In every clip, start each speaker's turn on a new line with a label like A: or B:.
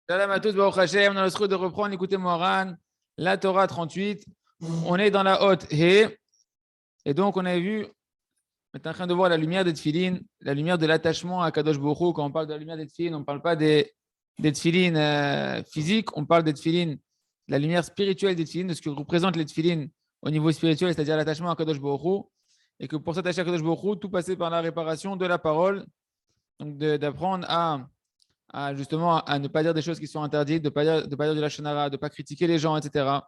A: Salam à tous, Baruch Hashem. On a le souhait de reprendre, écoutez Moran, la Torah 38. On est dans la haute He. Et donc, on a vu, on est en train de voir la lumière des tefilines, la lumière de l'attachement à Kadosh Baruch Hu. Quand on parle de la lumière des tefilines, on ne parle pas des tefilines physiques, on parle des tefilines, la lumière spirituelle des tefilines, de ce que représentent les tefilines au niveau spirituel, c'est-à-dire l'attachement à Kadosh Baruch Hu. Et que pour s'attacher à Kadosh Baruch Hu, tout passait par la réparation de la parole. Donc, d'apprendre justement à ne pas dire des choses qui sont interdites, de ne pas dire de la shonara, de ne pas critiquer les gens, etc.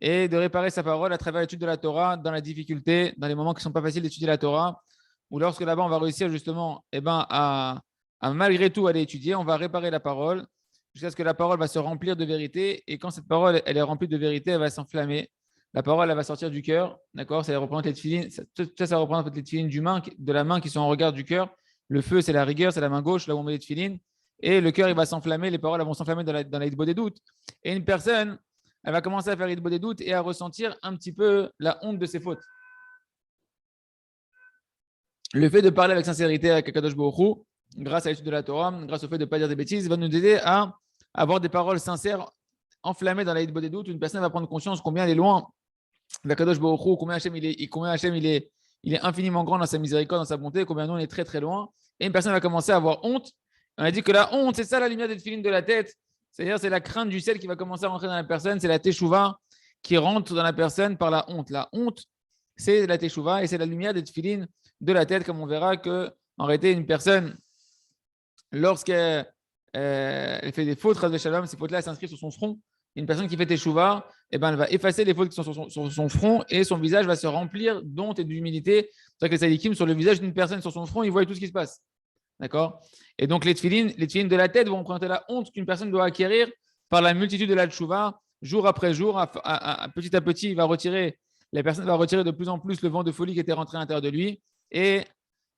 A: Et de réparer sa parole à travers l'étude de la Torah dans la difficulté, dans les moments qui ne sont pas faciles d'étudier la Torah, ou lorsque là-bas on va réussir justement à malgré tout aller étudier, on va réparer la parole jusqu'à ce que la parole va se remplir de vérité. Et quand cette parole elle est remplie de vérité, elle va s'enflammer. La parole elle va sortir du cœur, d'accord? Ça représente les tefilines, ça représente les tefilines de la main qui sont en regard du cœur. Le feu, c'est la rigueur, c'est la main gauche, là où on met les tefilines. Et le cœur, il va s'enflammer, les paroles vont s'enflammer dans la hitbo des doutes. Et une personne, elle va commencer à faire hitbo des doutes et à ressentir un petit peu la honte de ses fautes. Le fait de parler avec sincérité avec Akadosh Baruch Hu, grâce à l'étude de la Torah, grâce au fait de ne pas dire des bêtises, va nous aider à avoir des paroles sincères, enflammées dans la hitbo des doutes. Une personne va prendre conscience combien elle est loin d'Akadosh Baruch Hu, combien Hachem il est infiniment grand dans sa miséricorde, dans sa bonté, combien nous on est très très loin. Et une personne va commencer à avoir honte. On a dit que la honte, c'est ça la lumière des tefilines de la tête. C'est-à-dire, c'est la crainte du ciel qui va commencer à rentrer dans la personne. C'est la teshuva qui rentre dans la personne par la honte. La honte, c'est la teshuva et c'est la lumière des tefilines de la tête, comme on verra que, en réalité, une personne, lorsqu'elle elle fait des fautes, ces fautes-là s'inscrivent sur son front. Une personne qui fait teshuva, elle va effacer les fautes qui sont sur son front et son visage va se remplir d'honte et d'humilité. C'est vrai que les sadikim, sur le visage d'une personne, sur son front, ils voient tout ce qui se passe. D'accord? Et donc, les tefilines de la tête vont représenter la honte qu'une personne doit acquérir par la multitude de la tchouva, jour après jour, petit à petit, la personne va retirer de plus en plus le vent de folie qui était rentré à l'intérieur de lui et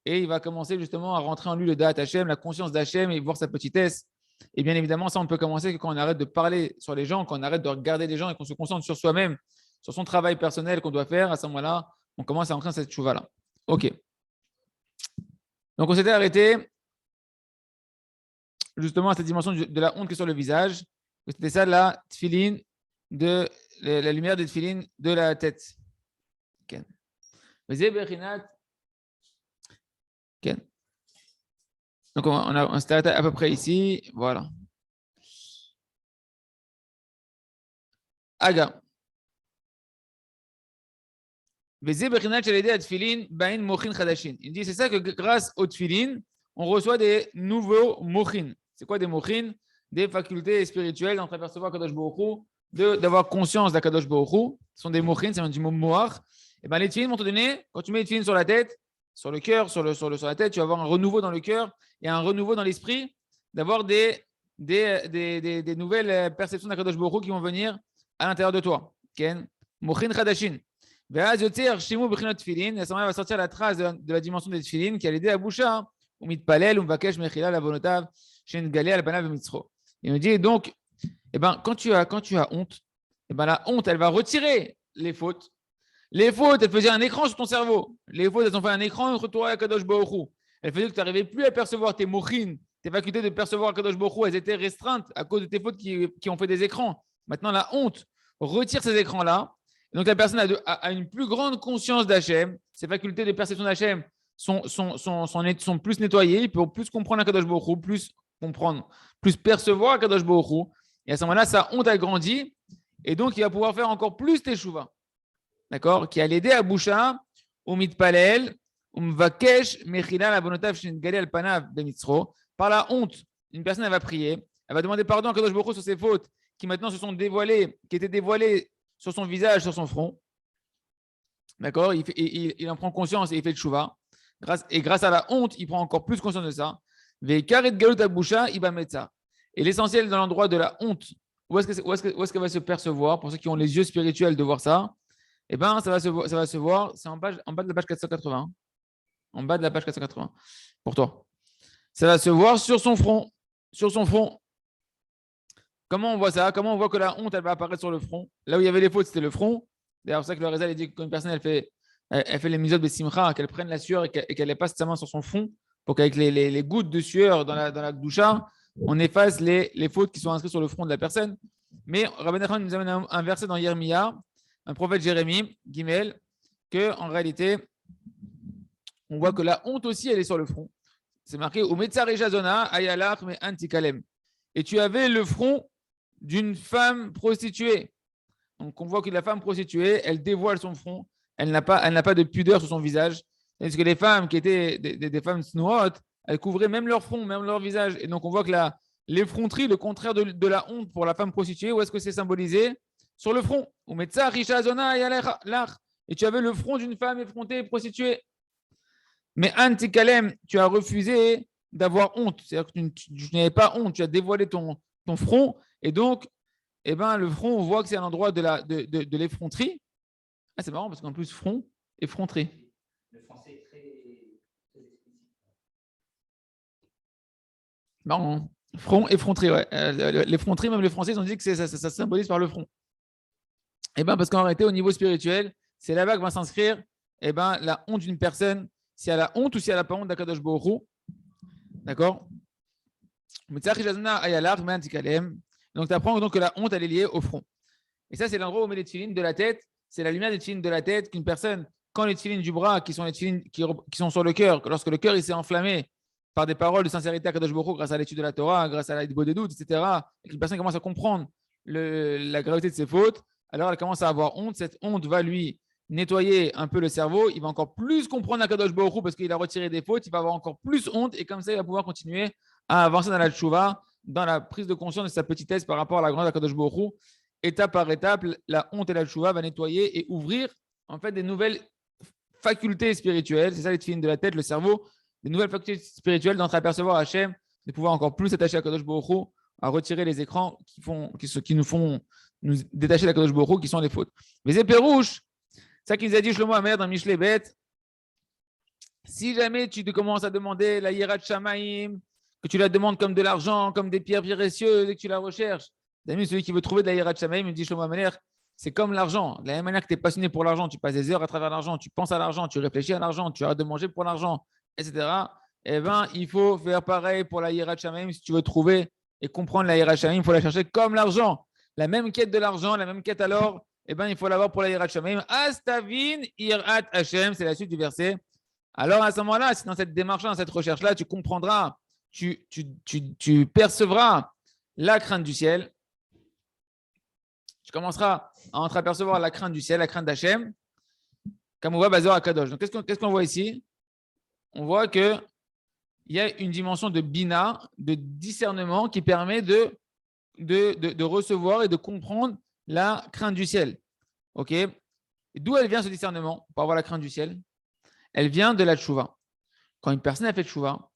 A: il va commencer justement à rentrer en lui le da'at Hashem, la conscience d'Hachem et voir sa petitesse. Et bien évidemment, ça, on peut commencer que quand on arrête de parler sur les gens, quand on arrête de regarder les gens et qu'on se concentre sur soi-même, sur son travail personnel qu'on doit faire, à ce moment-là, on commence à entrer dans cette tchouva-là. OK. Donc, on s'était arrêté justement à cette dimension de la honte qui est sur le visage. C'était ça la tefilin de la lumière des tefilin de la tête. Okay. Donc, on s'est arrêté à peu près ici. Voilà. Aga. Il dit c'est ça que grâce aux tefilin, on reçoit des nouveaux mochin. C'est quoi des mochin? Des facultés spirituelles d'entreapercevoir Kadosh Baruch Hu, d'avoir conscience d'Akadosh Baruch Hu. Ce sont des mochin, c'est du mot moach. Et ben les tefilin vont te donner, quand tu mets les tefilin sur la tête, sur le cœur, sur la tête, tu vas avoir un renouveau dans le cœur et un renouveau dans l'esprit, d'avoir des nouvelles perceptions d'Akadosh Baruch Hu qui vont venir à l'intérieur de toi. Mochin Chadashin. Et à ce moment-là, va sortir la trace de la dimension des tefilin qui a aidé à Boucha. Il me dit donc, quand tu as honte, la honte, elle va retirer les fautes. Les fautes, elles faisaient un écran sur ton cerveau. Les fautes, elles ont fait un écran entre toi et Kadosh Baruch Hu. Elles faisaient que tu n'arrivais plus à percevoir tes mochin, tes facultés de percevoir Kadosh Baruch Hu. Elles étaient restreintes à cause de tes fautes qui ont fait des écrans. Maintenant, la honte retire ces écrans-là. Donc, la personne a une plus grande conscience d'Hachem. Ses facultés de perception d'Hachem sont plus nettoyées. Il peut plus comprendre Kadosh Baruch Hu, plus comprendre, plus percevoir Kadosh Baruch Hu. Et à ce moment-là, sa honte a grandi. Et donc, il va pouvoir faire encore plus teshuva. D'accord? Qui a l'aider à Boucha, Mitpalel, Vakesh, Mechila, la bonotav, Shingali, Alpanav, Bemitzro. Par la honte, une personne, elle va prier. Elle va demander pardon à Kadosh Baruch Hu sur ses fautes qui maintenant se sont dévoilées, qui étaient dévoilées sur son visage, sur son front. D'accord? Il en prend conscience et il fait le chouva. Grâce à la honte, il prend encore plus conscience de ça. Et l'essentiel dans l'endroit de la honte, où est-ce qu'elle va se percevoir, pour ceux qui ont les yeux spirituels de voir ça, ça va se voir, c'est en bas de la page 480. En bas de la page 480, pour toi. Ça va se voir sur son front. Sur son front. Comment on voit ça? Comment on voit que la honte, elle va apparaître sur le front? Là où il y avait les fautes, c'était le front. D'ailleurs, c'est ça que le Rézal dit que quand une personne, elle fait les misotes de simcha, qu'elle prenne la sueur et qu'elle passe sa main sur son front pour qu'avec les gouttes de sueur dans la doucha, on efface les fautes qui sont inscrites sur le front de la personne. Mais Rabbi Nachman nous amène un verset dans Yermia, un prophète Jérémie, Gimel, que en réalité, on voit que la honte aussi, elle est sur le front. C'est marqué au Metzarejazona, Ayalach, mais Antikalem. Et tu avais le front d'une femme prostituée. Donc, on voit que la femme prostituée, elle dévoile son front. Elle n'a pas de pudeur sur son visage. Parce que les femmes qui étaient des femmes snouot, elles couvraient même leur front, même leur visage. Et donc, on voit que l'effronterie, le contraire de la honte pour la femme prostituée, où est-ce que c'est symbolisé? Sur le front. Et tu avais le front d'une femme effrontée, prostituée. Mais Antikalem, tu as refusé d'avoir honte. C'est-à-dire que tu n'avais pas honte, tu as dévoilé ton front. Et donc, le front, on voit que c'est un endroit de l'effronterie. Ah, c'est marrant parce qu'en plus, front, effronterie.
B: Le français est très explicite.
A: Marrant. Front, effronterie, ouais. L'effronterie, même les Français, ils ont dit que ça symbolise par le front. Parce qu'en réalité, au niveau spirituel, c'est là-bas que va s'inscrire la honte d'une personne, si elle a honte ou si elle n'a pas honte d'Akadosh Baruch Hu. D'accord? Donc, tu apprends que la honte, elle est liée au front. Et ça, c'est l'endroit où on met les tefilines de la tête. C'est la lumière des tefilines de la tête qu'une personne, quand les tefilines du bras, qui sont les tefilines qui sont sur le cœur, lorsque le cœur il s'est enflammé par des paroles de sincérité à Kadosh Baruch Hu, grâce à l'étude de la Torah, grâce à la des doutes, etc., et qu'une personne commence à comprendre la gravité de ses fautes, alors elle commence à avoir honte. Cette honte va lui nettoyer un peu le cerveau. Il va encore plus comprendre la Kadosh Baruch Hu parce qu'il a retiré des fautes. Il va avoir encore plus honte et comme ça, il va pouvoir continuer à avancer dans la tchouva, dans la prise de conscience de sa petitesse par rapport à la grandeur de Kadosh Baruch Hu. Étape par étape, la honte et la tchouva va nettoyer et ouvrir en fait des nouvelles facultés spirituelles. C'est ça les tefilines de la tête, le cerveau, des nouvelles facultés spirituelles d'entreapercevoir Hachem, de pouvoir encore plus s'attacher à Kadosh Baruch Hu, à retirer les écrans qui nous font nous détacher de la Kadosh Baruch Hu, qui sont les fautes. Mais c'est Pérouche, ça qu'il nous a dit Shlomo Amer dans Mishlei Bet. Si jamais tu te commences à demander la Yirat Shamaim, que tu la demandes comme de l'argent, comme des pierres précieuses et que tu la recherches, celui qui veut trouver de la Yirat Shamaim, il me dit Shlomo Amer, c'est comme l'argent. De la même manière que tu es passionné pour l'argent, tu passes des heures à travers l'argent, tu penses à l'argent, tu réfléchis à l'argent, tu arrêtes de manger pour l'argent, etc. Il faut faire pareil pour la Yirat Shamaim. Si tu veux trouver et comprendre la Yirat Shamaim, il faut la chercher comme l'argent. La même quête de l'argent, la même quête alors, il faut l'avoir pour la Yirat Shamaim. Astavin Yirat Hashem, c'est la suite du verset. Alors à ce moment-là, si dans cette démarche, dans cette recherche-là, tu comprendras, tu percevras la crainte du ciel, tu commenceras à entreapercevoir la crainte du ciel, la crainte d'Hachem, comme on voit Bazar à Kadosh. Donc qu'est-ce qu'on voit ici? On voit qu'il y a une dimension de bina, de discernement qui permet de recevoir et de comprendre la crainte du ciel. Ok? D'où elle vient ce discernement pour avoir la crainte du ciel? Elle vient de la tchouva. Quand une personne a fait tchouva,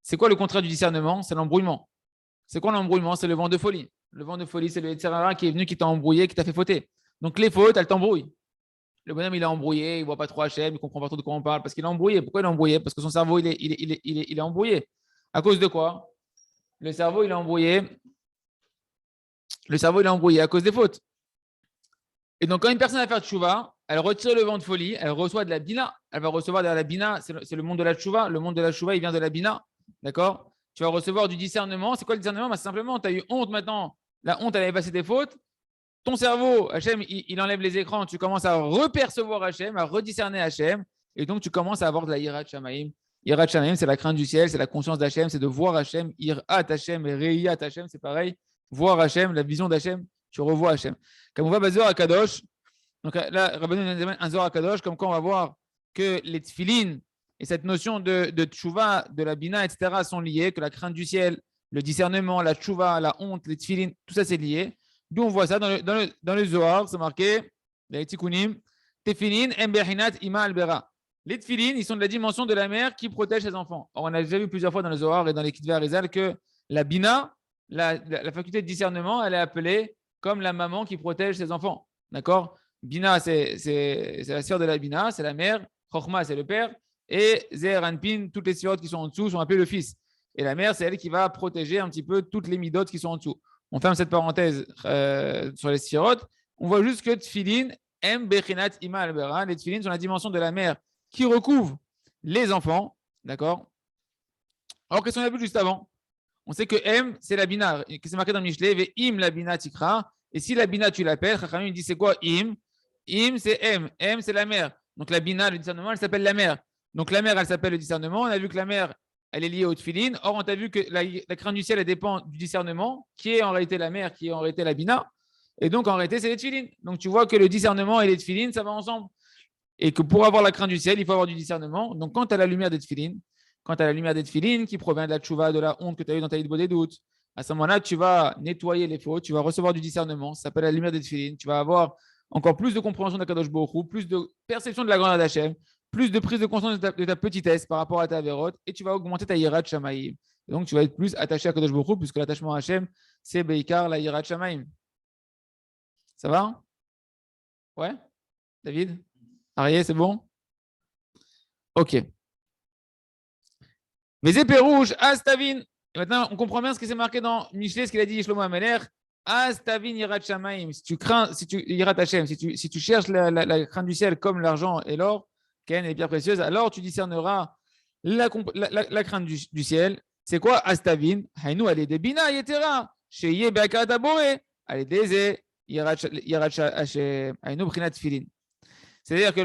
A: c'est quoi le contraire du discernement? C'est l'embrouillement. C'est quoi l'embrouillement? C'est le vent de folie. Le vent de folie, c'est le Yetzirah qui est venu, qui t'a embrouillé, qui t'a fait fauter. Donc les fautes, elles t'embrouillent. Le bonhomme, il est embrouillé, il ne voit pas trop Hachem, il ne comprend pas trop de quoi on parle, parce qu'il est embrouillé. Pourquoi il est embrouillé? Parce que son cerveau, il est embrouillé. À cause de quoi? Le cerveau, il est embrouillé. Le cerveau, il est embrouillé à cause des fautes. Et donc, quand une personne va faire tchouva, elle retire le vent de folie, elle reçoit de la bina. Elle va recevoir de la bina, c'est le monde de la tchouva. Le monde de la tchouva, il vient de la bina. D'accord? Tu vas recevoir du discernement. C'est quoi le discernement? C'est simplement, tu as eu honte maintenant. La honte, elle a effacé tes fautes. Ton cerveau, Hachem, il enlève les écrans. Tu commences à repercevoir Hachem, à rediscerner Hachem. Et donc, tu commences à avoir de la Yirat Shamaim. Yirat Shamaim, c'est la crainte du ciel, c'est la conscience d'Hachem, c'est de voir Hachem. Yirat Hachem et Reiyat Hachem, c'est pareil. Voir Hachem, la vision d'Hachem, tu revois Hachem. Comme on va Bazor à Kadosh. Donc là, Rabbeinu nous amène un Zohar à Kadosh, comme quoi on va voir que les tefilines et cette notion de tchouva, de la bina, etc., sont liés, que la crainte du ciel, le discernement, la tchouva, la honte, les tefilines, tout ça c'est lié. D'où on voit ça dans le Zohar, c'est marqué, les tikkunim, tefilin emberhinat ima albera. Les tefilines, ils sont de la dimension de la mère qui protège ses enfants. Or, on a déjà vu plusieurs fois dans le Zohar et dans les Kitvei Arizal que la bina, la faculté de discernement, elle est appelée comme la maman qui protège ses enfants. D'accord? Bina, c'est la sœur de la bina, c'est la mère. Chochma, c'est le père. Et Zer, Anpin, toutes les sphérotes qui sont en dessous sont appelées le fils. Et la mère, c'est elle qui va protéger un petit peu toutes les midotes qui sont en dessous. On ferme cette parenthèse sur les sphérotes. On voit juste que tfilin, bechinat ima albera. Les tfilin sont la dimension de la mère qui recouvre les enfants. D'accord? Alors, qu'est-ce qu'on a vu juste avant? On sait que M, c'est la bina, que c'est marqué dans Mishlei, ve im la bina tikra. Et si la bina, tu l'appelles, Chachamim dit c'est quoi im? Im, c'est M. M, c'est la mère. Donc la bina, le discernement, elle s'appelle la mère. Donc la mère, elle s'appelle le discernement. On a vu que la mère, elle est liée au tefillin. Or, on t'a vu que la crainte du ciel, elle dépend du discernement, qui est en réalité la mère, qui est en réalité la bina. Et donc, en réalité, c'est les tefillin. Donc, tu vois que le discernement et les tefillin, ça va ensemble. Et que pour avoir la crainte du ciel, il faut avoir du discernement. Donc, quand tu as la lumière des tefillin, quand tu as la lumière des tefillin qui provient de la tchouva, de la honte que tu as eu dans ta vie des doutes, à ce moment-là, tu vas nettoyer les fautes, tu vas recevoir du discernement. Ça s'appelle la lumière des tefillin. Tu vas avoir encore plus de compréhension d'Akadosh Baruch Hu, plus de perception de la grandeur d'Hachem, plus de prise de conscience de ta petitesse par rapport à ta vérote, et tu vas augmenter ta yirat shamaïm. Donc, tu vas être plus attaché à Akadosh Baruch Hu, puisque l'attachement à Hachem, c'est Beikar, la yirat shamaïm. Ça va? Ouais? David? Arié, c'est bon? Ok. Mais Pérouge, Astavin. Et maintenant, on comprend bien ce qui s'est marqué dans Mishlei, ce qu'il a dit Shlomo Ameler. Astavin yirat shamaim. Si tu crains, si tu yirat Hashem, si tu cherches la crainte du ciel comme l'argent et l'or, Ken et les pierres précieuses, alors tu discerneras la crainte du ciel. C'est quoi Astavin? Hainu ale de bina yetera. Sheye be'akarat abore. Ale deze yirat Hashem. Hainu b'chinat tefillin. C'est-à-dire que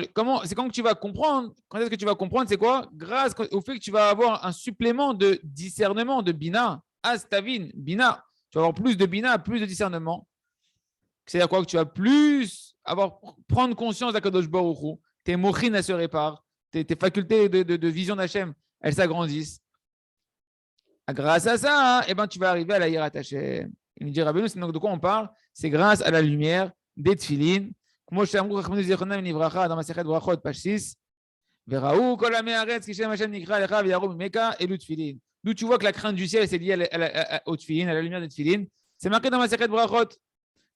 A: c'est quand tu vas comprendre, quand est-ce que tu vas comprendre, c'est quoi? Grâce au fait que tu vas avoir un supplément de discernement, de bina, astavin, bina. Tu vas avoir plus de bina, plus de discernement. C'est-à-dire quoi? Que tu vas plus prendre conscience d'Akadosh Baruch Hu, tes mochines, elles se réparent, tes facultés de vision d'Hachem, elles s'agrandissent. Grâce à ça, eh ben, tu vas arriver à la yirat Hashem. Il nous dit Rabbeinu, c'est donc de quoi on parle? C'est grâce à la lumière des tefillin. כמו שאמרו חכמינו זיכרונם לברכה, dans מסכת ברכות, פרק 6, וראו כל עמי הארץ כי שם השם נקרא לך ויראו ממך אלו תפילין. D'où tu vois que la crainte du ciel, c'est lié au tefillin, à la lumière des tefillin. C'est marqué dans Masechet Brachot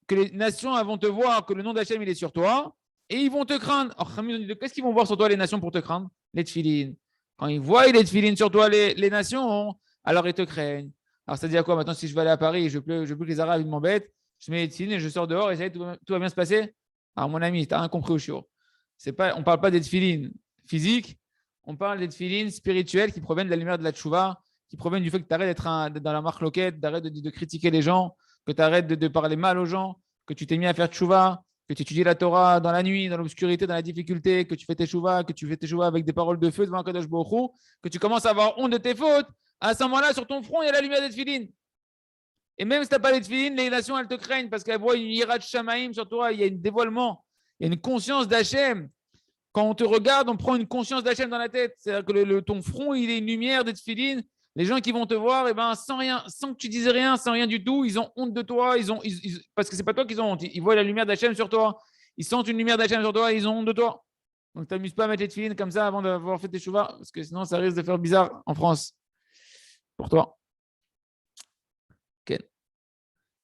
A: que les nations vont te voir, que le nom d'Hachem il est sur toi, et ils vont te craindre. Alors, qu'est-ce qu'ils vont voir sur toi les nations pour te craindre? Les tefillin. Quand ils voient les tefillin sur toi, les nations, alors ils te craignent. Alors ça dit à quoi maintenant? Si je vais aller à Paris, je veux plus que les Arabes m'embêtent, je mets les tefillin et je sors dehors et ça y est, tout va bien se passer. Alors, mon ami, tu as incompris au shiur. On ne parle pas des tefillin physiques, on parle des tefillin spirituels qui proviennent de la lumière de la tchouva, qui proviennent du fait que tu arrêtes d'être dans la marque loquette, d'arrêter de critiquer les gens, que tu arrêtes de parler mal aux gens, que tu t'es mis à faire tchouva, que tu étudies la Torah dans la nuit, dans l'obscurité, dans la difficulté, que tu fais tes tchouva, avec des paroles de feu devant Kadosh Baruch Hu, que tu commences à avoir honte de tes fautes. À ce moment-là, sur ton front, il y a la lumière des tefillin. Et même si tu n'as pas les tefillin, les nations, elles te craignent parce qu'elles voient une yirat shamaim sur toi, il y a un dévoilement, il y a une conscience d'Hachem. Quand on te regarde, on prend une conscience d'Hachem dans la tête. C'est-à-dire que ton front, il est une lumière de tefillin. Les gens qui vont te voir, eh ben, sans que tu dises rien, sans rien du tout, ils ont honte de toi. Parce que ce n'est pas toi qu'ils ont honte. Ils voient la lumière d'Hachem sur toi. Ils sentent une lumière d'Hachem sur toi, ils ont honte de toi. Donc, ne t'amuse pas à mettre les tefillin comme ça avant d'avoir fait tes chouvas, parce que sinon, ça risque de faire bizarre en France. Pour toi.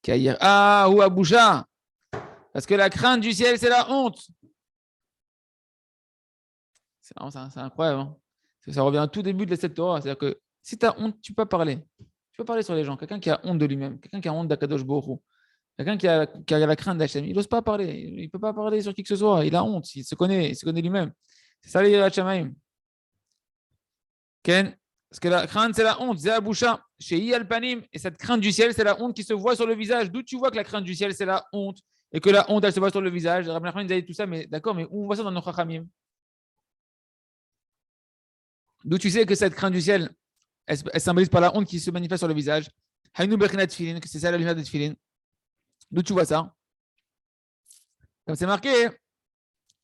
A: Ou Aboucha. Parce que la crainte du ciel, c'est la honte. C'est incroyable. Hein, ça revient au tout début de cette Torah. C'est-à-dire que si tu as honte, tu peux parler. Tu peux parler sur les gens. Quelqu'un qui a honte de lui-même, quelqu'un qui a honte d'Akadosh Baruch Hu, quelqu'un qui a la crainte d'Hachem, il n'ose pas parler. Il ne peut pas parler sur qui que ce soit. Il a honte. Il se connaît lui-même. C'est ça, les Yirat Shamayim. Ken? Parce que la crainte, c'est la honte. C'est Aboucha. Chez Yalpanim. Et cette crainte du ciel, c'est la honte qui se voit sur le visage. D'où tu vois que la crainte du ciel, c'est la honte. Et que la honte, elle se voit sur le visage. Rabbi Nachman disait tout ça, mais d'accord, mais où on voit ça dans nos Chachamim? D'où tu sais que cette crainte du ciel, elle symbolise par la honte qui se manifeste sur le visage. Hainu Bechinat Tefillin, que c'est ça la lumière des Tefillin. D'où tu vois ça? Comme c'est marqué,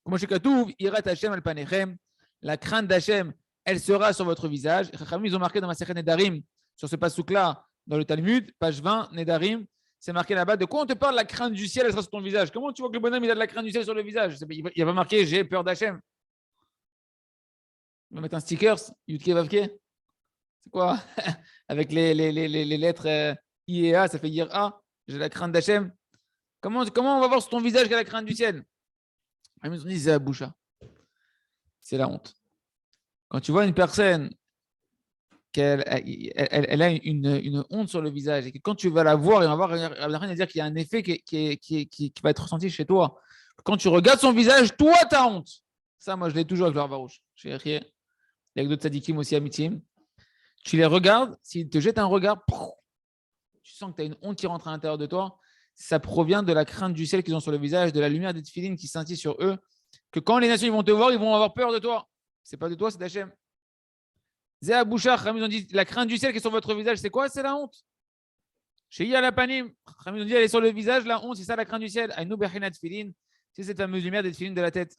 A: comme chez Katouv, Irat Hashem al Panechem, la crainte d'Hachem, elle sera sur votre visage. Les Chachamim, ils ont marqué dans ma Masechet Nedarim, sur ce passouk-là, dans le Talmud, page 20, Nedarim, c'est marqué là-bas. De quoi on te parle? La crainte du ciel, elle sera sur ton visage. Comment tu vois que le bonhomme, il a de la crainte du ciel sur le visage? Il n'y a pas marqué j'ai peur d'Hachem. On va mettre un sticker, Yudke Vavke. C'est quoi? Avec les lettres I et A, ça fait dire A. J'ai la crainte d'Hachem. Comment on va voir sur ton visage qu'il y a la crainte du ciel? Ils nous ont dit c'est la boucha. C'est la honte. Quand tu vois une personne qu'elle elle a une honte sur le visage et que quand tu vas la voir, il va rien à dire qu'il y a un effet qui va être ressenti chez toi. Quand tu regardes son visage, toi, tu as honte. Ça, moi, je l'ai toujours avec le Barouche. Et avec d'autres tzadikim aussi, amitim. Tu les regardes, s'ils te jettent un regard, tu sens que tu as une honte qui rentre à l'intérieur de toi, ça provient de la crainte du ciel qu'ils ont sur le visage, de la lumière des tefilines qui scintille sur eux, que quand les nations ils vont te voir, ils vont avoir peur de toi. C'est pas de toi, c'est d'Hachem. Zéa Bouchar, ils ont dit la crainte du ciel qui est sur votre visage, c'est quoi? C'est la honte. Chez Yala Panim, ils ont dit elle est sur le visage, la honte, c'est ça la crainte du ciel. Aïnou Bechinat Tefilin, c'est cette fameuse lumière des tefilines de la tête.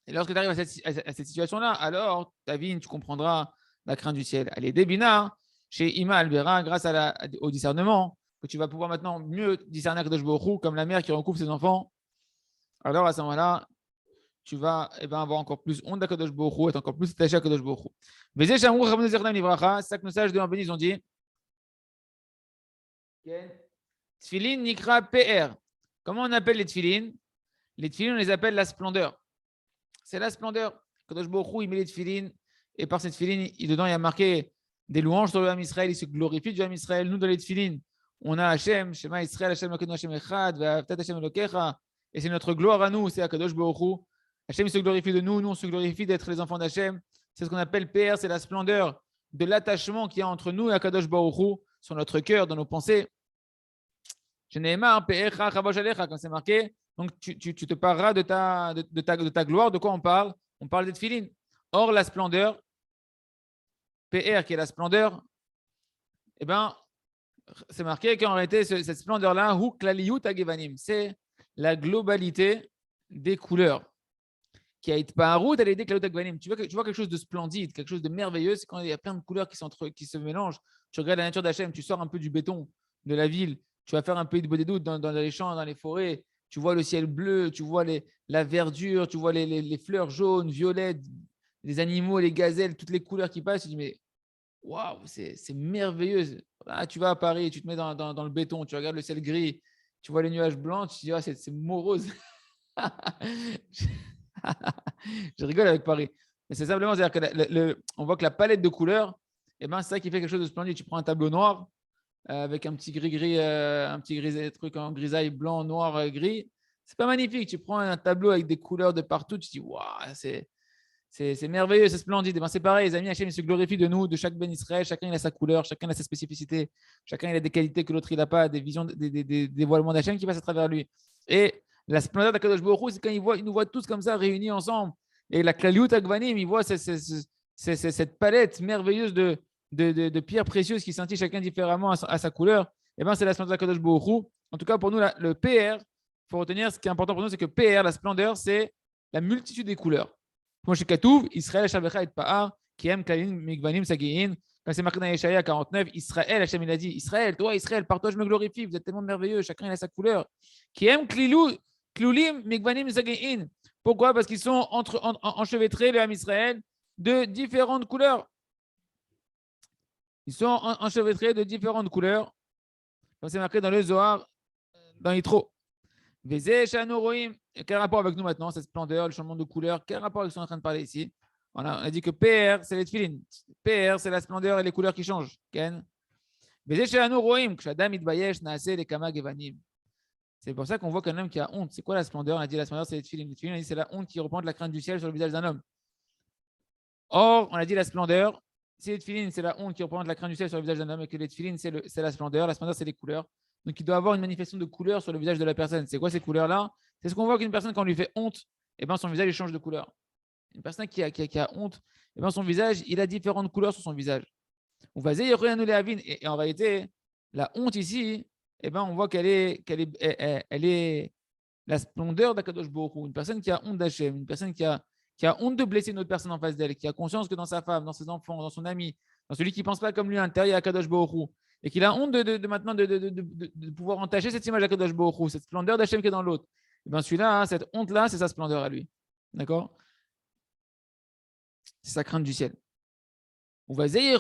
A: Et lorsque tu arrives à cette situation-là, alors ta vie, tu comprendras la crainte du ciel. Allez, Débina, chez Ima Albera, grâce au discernement, que tu vas pouvoir maintenant mieux discerner Akadosh Baruch Hu, comme la mère qui recouvre ses enfants. Alors à ce moment-là, tu vas avoir encore plus honte d'Akadosh Baruch Hu, être encore plus attaché à Akadosh Baruch Hu. C'est ça que nos sages de l'Ambéni, ils ont dit. Tfilin Nikra PR. Comment on appelle les tfilin? Les tfilin, on les appelle la splendeur. C'est la splendeur. Kadosh Baruch Hu, il met les tfilin, et par ces tfilin, dedans, il y a marqué des louanges sur le Ham Israël, il se glorifie du Ham Israël. Nous, dans les tfilin, on a Hachem, Shema Israël, Hachem Elokeinu, Hachem Echad, Ve'ahavtat Hachem Elokecha, et c'est notre gloire à nous, c'est à Kadosh Baruch Hu. Hachem, il se glorifie de nous, nous, on se glorifie d'être les enfants d'Hachem. C'est ce qu'on appelle PR, c'est la splendeur de l'attachement qu'il y a entre nous et Kadosh Baruch Hu, sur notre cœur, dans nos pensées. Je n'ai marre, PR, comme c'est marqué. Donc, tu te parleras de ta gloire. De quoi on parle? On parle des tefilin. Or, la splendeur, PR qui est la splendeur, eh ben, c'est marqué qu'en réalité, cette splendeur-là, c'est la globalité des couleurs. Qui a été par route, elle est tu vois quelque chose de splendide, quelque chose de merveilleux, c'est quand il y a plein de couleurs qui se mélangent. Tu regardes la nature d'Hachem, tu sors un peu du béton de la ville, tu vas faire un peu de bodédoute dans les champs, dans les forêts. Tu vois le ciel bleu, tu vois la verdure, tu vois les fleurs jaunes, violettes, les animaux, les gazelles, toutes les couleurs qui passent. Tu te dis, mais waouh, c'est merveilleux. Là, tu vas à Paris, tu te mets dans le béton, tu regardes le ciel gris, tu vois les nuages blancs, tu te dis, ah, c'est morose. Je rigole avec Paris. Mais c'est simplement, c'est-à-dire que on voit que la palette de couleurs, c'est ça qui fait quelque chose de splendide. Tu prends un tableau noir, avec un petit gris-gris, un petit truc en grisaille blanc, noir, gris. C'est pas magnifique. Tu prends un tableau avec des couleurs de partout, tu te dis, waouh, c'est merveilleux, c'est splendide. C'est pareil, les amis, Hachem, il se glorifie de nous, de chaque Ben Israël. Chacun il a sa couleur, chacun a sa spécificité, chacun il a des qualités que l'autre il n'a pas, des visions, des dévoilements d'Hachem qui passent à travers lui. Et la splendeur d'Akadosh Baruch Hu, c'est quand il nous voit tous comme ça réunis ensemble. Et la Klaliut Agvanim, il voit cette palette merveilleuse de pierres précieuses qui scintillent chacun différemment à sa couleur. Et c'est la splendeur d'Akadosh Baruch Hu. En tout cas, pour nous, le PR, il faut retenir, ce qui est important pour nous, c'est que PR, la splendeur, c'est la multitude des couleurs. Moi, chez Katouv, Israël, Shabecha et Pa'ar, qui aime Klalim, Migvanim, Sagiin. Quand c'est marqué dans Yeshaya 49, Israël, Hachem, il a dit, Israël, toi, Israël, par toi, je me glorifie, vous êtes tellement merveilleux, chacun il a sa couleur. Qui aime Klulim, Migvanim, Sagiin. Pourquoi? Parce qu'ils sont enchevêtrés, le Ham Israël, de différentes couleurs. Ils sont enchevêtrés de différentes couleurs. Comme c'est marqué dans le Zohar, dans Yitro. Quel rapport avec nous maintenant, cette splendeur, le changement de couleur? Quel rapport avec ce qu'on est en train de parler ici? On a dit que PR, c'est les tefilin. PR, c'est la splendeur et les couleurs qui changent. C'est pour ça qu'on voit qu'un homme qui a honte. C'est quoi la splendeur? On a dit la splendeur, c'est les tefilin. Les tefilin, on a dit c'est la honte qui représente la crainte du ciel sur le visage d'un homme. Or, on a dit la splendeur, c'est les tefilin, c'est la honte qui représente la crainte du ciel sur le visage d'un homme, et que les tefilin, c'est la splendeur. La splendeur, c'est les couleurs. Donc, il doit avoir une manifestation de couleur sur le visage de la personne. C'est quoi ces couleurs-là? C'est ce qu'on voit qu'une personne, quand on lui fait honte, son visage il change de couleur. Une personne qui a honte, son visage, il a différentes couleurs sur son visage. On va dire, et en réalité, la honte ici, on voit qu'elle est la splendeur d'Akadosh Baruch Hu. Une personne qui a honte d'Hachem, une personne qui a honte de blesser une autre personne en face d'elle, qui a conscience que dans sa femme, dans ses enfants, dans son ami, dans celui qui ne pense pas comme lui à l'intérieur, il y a Akadosh Baruch Hu. Et qu'il a honte de pouvoir entacher cette image d'Akadosh Baruch Hu, cette splendeur d'Hachem qui est dans l'autre. Celui-là, cette honte-là, c'est sa splendeur à lui. D'accord? C'est sa crainte du ciel. Et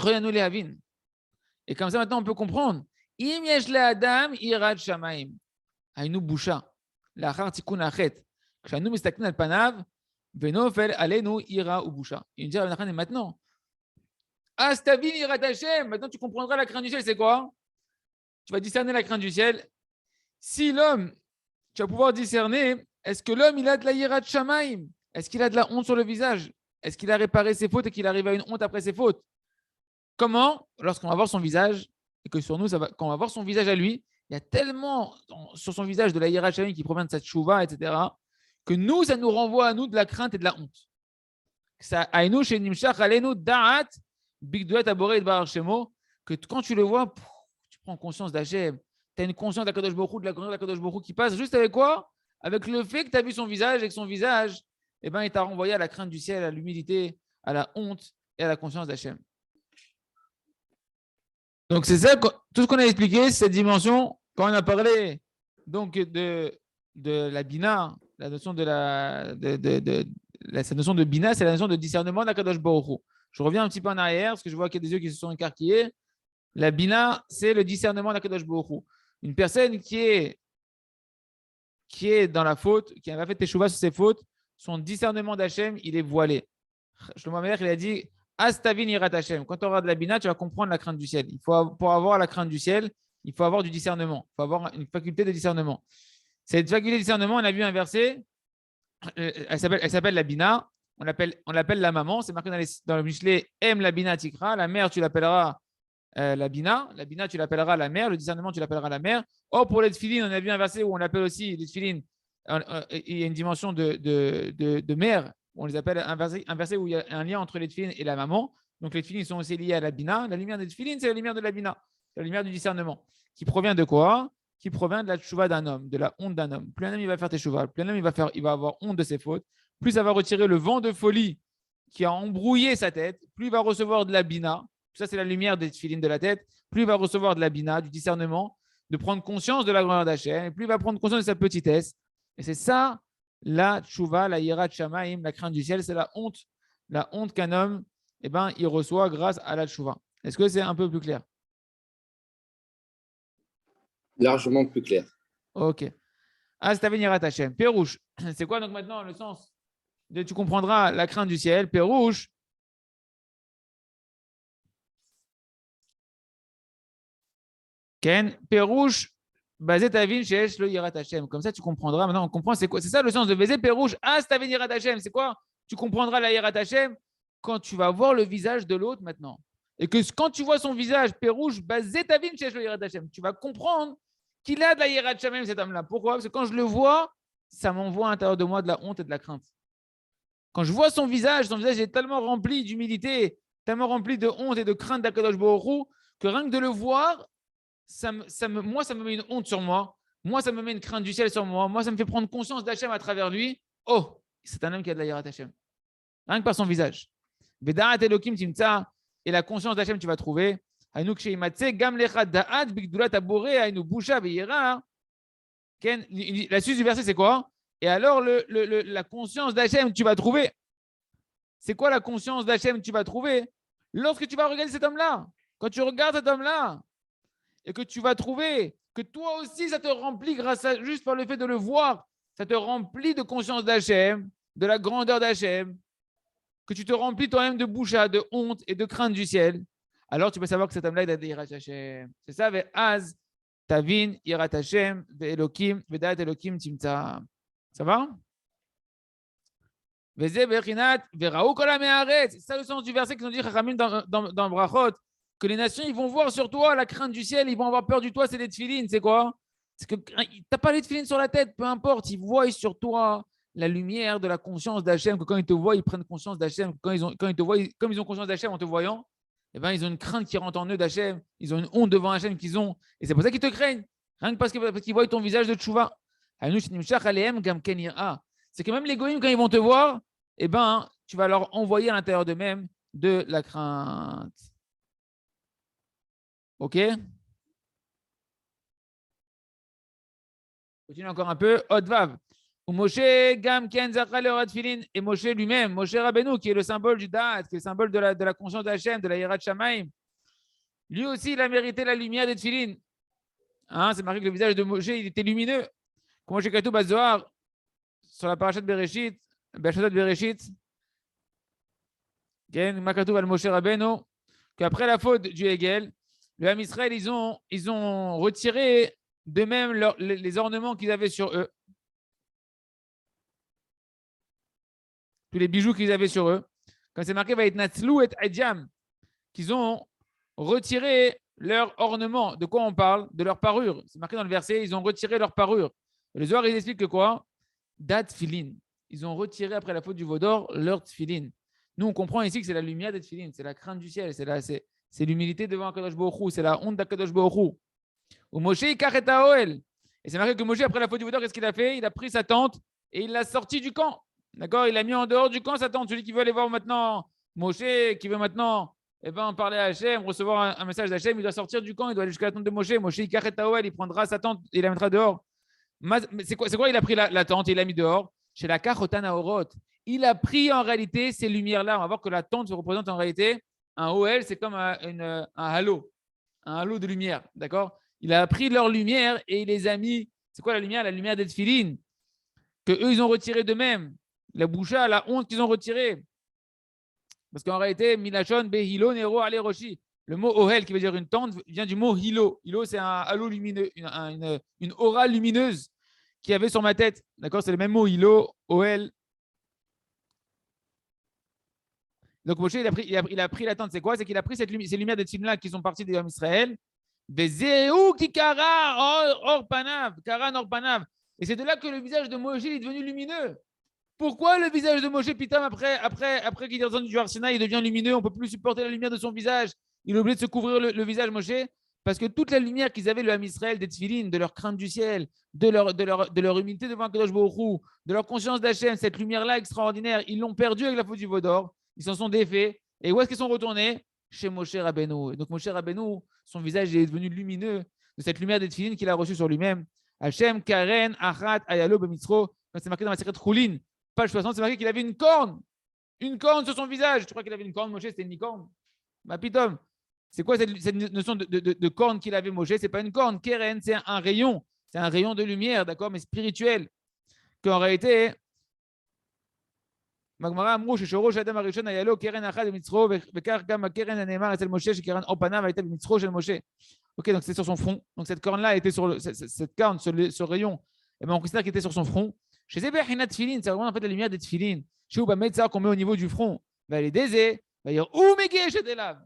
A: comme ça, maintenant, on peut comprendre. Im yesh le'adam irat shamayim. Haynu busha. La'achar tikun hachet. Kshanu mistaknin al panav, venofel alenu ira u busha. Il dit à maintenant. Astavin irat Hashem. Maintenant, tu comprendras la crainte du ciel, c'est quoi? Tu vas discerner la crainte du ciel. Si l'homme, tu vas pouvoir discerner, est-ce que l'homme, il a de la irat shamayim? Est-ce qu'il a de la honte sur le visage? Est-ce qu'il a réparé ses fautes et qu'il arrive à une honte après ses fautes? Comment? Lorsqu'on va voir son visage, et que sur nous, quand on va voir son visage à lui, il y a tellement sur son visage de la Yira Shamim qui provient de cette chouva, etc., que nous, ça nous renvoie à nous de la crainte et de la honte. Que quand tu le vois, tu prends conscience d'Hachem. Tu as une conscience d'Akadosh Baruch Hu, de la grandeur d'Akadosh Baruch Hu qui passe juste avec quoi? Avec le fait que tu as vu son visage et que son visage, eh ben, il t'a renvoyé à la crainte du ciel, à l'humilité, à la honte et à la conscience d'Hachem. Donc, c'est ça, tout ce qu'on a expliqué, c'est cette dimension, quand on a parlé donc, de la Bina, la notion cette notion de Bina, c'est la notion de discernement d'Akadosh Baruch Hu. Je reviens un petit peu en arrière, parce que je vois qu'il y a des yeux qui se sont écarquillés. La Bina, c'est le discernement d'Akadosh Baruch Hu. Une personne qui est dans la faute, qui a fait teshuva sur ses fautes, son discernement d'Hachem, il est voilé. Shlomo Amelech, il a dit Astavin irat Hashem. Quand tu auras de la Bina, tu vas comprendre la crainte du ciel. Pour avoir la crainte du ciel, il faut avoir du discernement. Il faut avoir une faculté de discernement. Cette faculté de discernement, on a vu un verset, elle s'appelle la Bina. On l'appelle la maman. C'est marqué dans le Michelet aime la Bina Tikra. La mère, tu l'appelleras la Bina. La Bina, tu l'appelleras la mère. Le discernement, tu l'appelleras la mère. Or, pour les tefilines, on a vu un verset où on l'appelle aussi les tefilines. Il y a une dimension de mère. On les appelle un verset où il y a un lien entre les tefilines et la maman. Donc, les tefilines sont aussi liés à la Bina. La lumière des tefilines, c'est la lumière de la Bina. C'est la lumière du discernement. Qui provient de quoi? Qui provient de la tchouva d'un homme, de la honte d'un homme. Plus un homme il va faire teshuva, plus un homme il va avoir honte de ses fautes, plus ça va retirer le vent de folie qui a embrouillé sa tête, plus il va recevoir de la bina. Ça, c'est la lumière des tefilines de la tête. Plus il va recevoir de la bina, du discernement, de prendre conscience de la grandeur d'Hachem, et plus il va prendre conscience de sa petitesse. Et c'est ça, la tchouva, la yirat shamaim, la crainte du ciel, c'est la honte qu'un homme, eh ben, il reçoit grâce à la tchouva. Est-ce que c'est un peu plus clair?
C: Largement plus clair.
A: Ok. Astavin yirat Hashem. Pérouche. C'est quoi donc maintenant le sens de tu comprendras la crainte du ciel? Pérouche. Ken. Pérouche. Basé Tavin sheesh lo yirat Hashem. Comme ça tu comprendras. Maintenant on comprend c'est quoi. C'est ça le sens de baiser Pérouche. Astavin yirat Hashem. C'est quoi? Tu comprendras la yirat Hashem quand tu vas voir le visage de l'autre maintenant. Et que quand tu vois son visage, Pérouche, basé Tavin sheesh lo yirat Hashem. Tu vas comprendre qu'il a de la yirat Hashem, cet homme-là. Pourquoi? Parce que quand je le vois, ça m'envoie à l'intérieur de moi de la honte et de la crainte. Quand je vois son visage est tellement rempli d'humilité, tellement rempli de honte et de crainte d'Akadosh Baruch Hu, que rien que de le voir, moi, ça me met une honte sur moi. Moi, ça me met une crainte du ciel sur moi. Moi, ça me fait prendre conscience d'Hachem à travers lui. Oh, c'est un homme qui a de la yirat Hashem. Rien que par son visage. Vedaat Elokim Timtsa, et la conscience d'Hachem, tu vas trouver. La suite du verset, c'est quoi? Et alors, la conscience d'Hachem, tu vas trouver. C'est quoi la conscience d'Hachem, tu vas trouver? Lorsque tu vas regarder cet homme-là, quand tu regardes cet homme-là, et que tu vas trouver que toi aussi, ça te remplit juste par le fait de le voir, ça te remplit de conscience d'Hachem, de la grandeur d'Hachem, que tu te remplis toi-même de boucha, de honte et de crainte du ciel, alors tu peux savoir que cet homme-là, il a de yirat Hashem. C'est ça, ve'az, tavin, yirat Hashem, ve'elokim, ve'dat elokim timtsa. Ça va? C'est ça le sens du verset qu'ils ont dit dans Brachot, que les nations ils vont voir sur toi la crainte du ciel, ils vont avoir peur du toi, c'est les tefilines, c'est quoi? C'est que t'as pas les tefilines sur la tête, peu importe, ils voient sur toi la lumière de la conscience d'Hachem, que quand ils te voient, ils prennent conscience d'Hachem, quand ils te voient, comme ils ont conscience d'Hachem en te voyant, eh ben, ils ont une crainte qui rentre en eux d'Hachem, ils ont une honte devant Hachem qu'ils ont, et c'est pour ça qu'ils te craignent, rien que parce qu'ils voient ton visage de tchouva. C'est que même les goïms, quand ils vont te voir, eh ben, tu vas leur envoyer à l'intérieur d'eux-mêmes de la crainte. Ok? Continue encore un peu. Odvav. Moshe Gam Ken Zachal Filin, et Moshe lui-même, Moshe Rabbeinu, qui est le symbole du Da'at, qui est le symbole de la conscience d'Hachem, de la Yirat Shamaim. Lui aussi, il a mérité la lumière des Tfilin. Hein, c'est marqué que le visage de Moshe, il était lumineux. Comme Moshe Katou Bazoar, sur la parachat Bereshit, Makatou al Moshe Rabbeinu, qu'après la faute du Hegel, le Ham Israël, ils ont retiré de même les ornements qu'ils avaient sur eux. Tous les bijoux qu'ils avaient sur eux. Comme c'est marqué, va être Natzlou et Adjam, qu'ils ont retiré leur ornement. De quoi on parle? De leur parure. C'est marqué dans le verset, ils ont retiré leur parure. Et le Zohar, il explique que quoi? Dat filin. Ils ont retiré après la faute du veau d'or leur tfilin. Nous, on comprend ici que c'est la lumière des tfilin, c'est la crainte du ciel, c'est l'humilité devant Akadosh Baruch Hu, c'est la honte d'Akadosh Baruch Hu. Ou Moshe ikaret haoel. Et c'est marqué que Moshe, après la faute du veau d'or, qu'est-ce qu'il a fait? Il a pris sa tente et il l'a sorti du camp. D'accord? Il a mis en dehors du camp sa tente. Celui qui veut aller voir maintenant Moshe, qui veut maintenant parler à Hachem, recevoir un message d'Hachem, il doit sortir du camp, il doit aller jusqu'à la tente de Moshe. Moshe ikaret haoel, il prendra sa tente et il la mettra dehors. C'est quoi? Il a pris la tente et il l'a mis dehors. Chez la Kachotana Orot. Il a pris en réalité ces lumières-là. On va voir que la tente se représente en réalité un OL, c'est comme un halo de lumière. D'accord? Il a pris leur lumière et il les a mis. C'est quoi la lumière? La lumière des tfilines que eux ils ont retiré d'eux-mêmes. La boucha, la honte qu'ils ont retirée. Parce qu'en réalité, Milachon, Behilo, Nero, Ale Roshi. Le mot Ohel, qui veut dire une tente, vient du mot Hilo. Hilo, c'est un halo lumineux, une aura lumineuse qu'il y avait sur ma tête. D'accord? C'est le même mot, Hilo, Ohel. Donc Moshe, il a pris la tente. C'est quoi? C'est qu'il a pris ces lumières des films-là qui sont partis des hommes Israël. Vezeu ki kara or panav, karan or panav. Et c'est de là que le visage de Moshe est devenu lumineux. Pourquoi le visage de Moshe, Pitam, après qu'il est descendu du Arsinaï, il devient lumineux? On ne peut plus supporter la lumière de son visage. Il est obligé de se couvrir le visage, Moshe, parce que toute la lumière qu'ils avaient, le Ham Israël, des tfilines, de leur crainte du ciel, de leur humilité devant Kadosh Baruch Hu, de leur conscience d'Hachem, cette lumière-là extraordinaire, ils l'ont perdue avec la faute du veau d'or. Ils s'en sont défaits. Et où est-ce qu'ils sont retournés? Chez Moshe Rabbeinu. Et donc Moshe Rabbeinu, son visage est devenu lumineux de cette lumière des tfilines qu'il a reçue sur lui-même. Hachem, Karen, Achat, Ayalo, Bemitzro. C'est marqué dans la secrète Choulin, page 60, c'est marqué qu'il avait une corne sur son visage. Tu crois qu'il avait une corne, Moshe? C'était une licorne? Bah, pitom. C'est quoi cette notion de corne qu'il avait, Moshe? C'est pas une corne. Keren, c'est un rayon. C'est un rayon de lumière, d'accord, mais spirituel. Qu'en réalité, Magmara אמרו ששורש האדם הראשון היה לו קרן אחת במצחו וכך גם הקרן הנאמר אצל משה שקרן אור פניו הייתה במצחו של משה. Ok, donc c'est sur son front. Donc cette corne-là était sur cette corne, ce rayon, et ben on considère qu'il était sur son front. Chez Zébéhina Tfilin, c'est vraiment en fait la lumière des Tfilin. Chez Oubametsa qu'on met au niveau du front. Va aller désé, va dire où Megé chez des laves.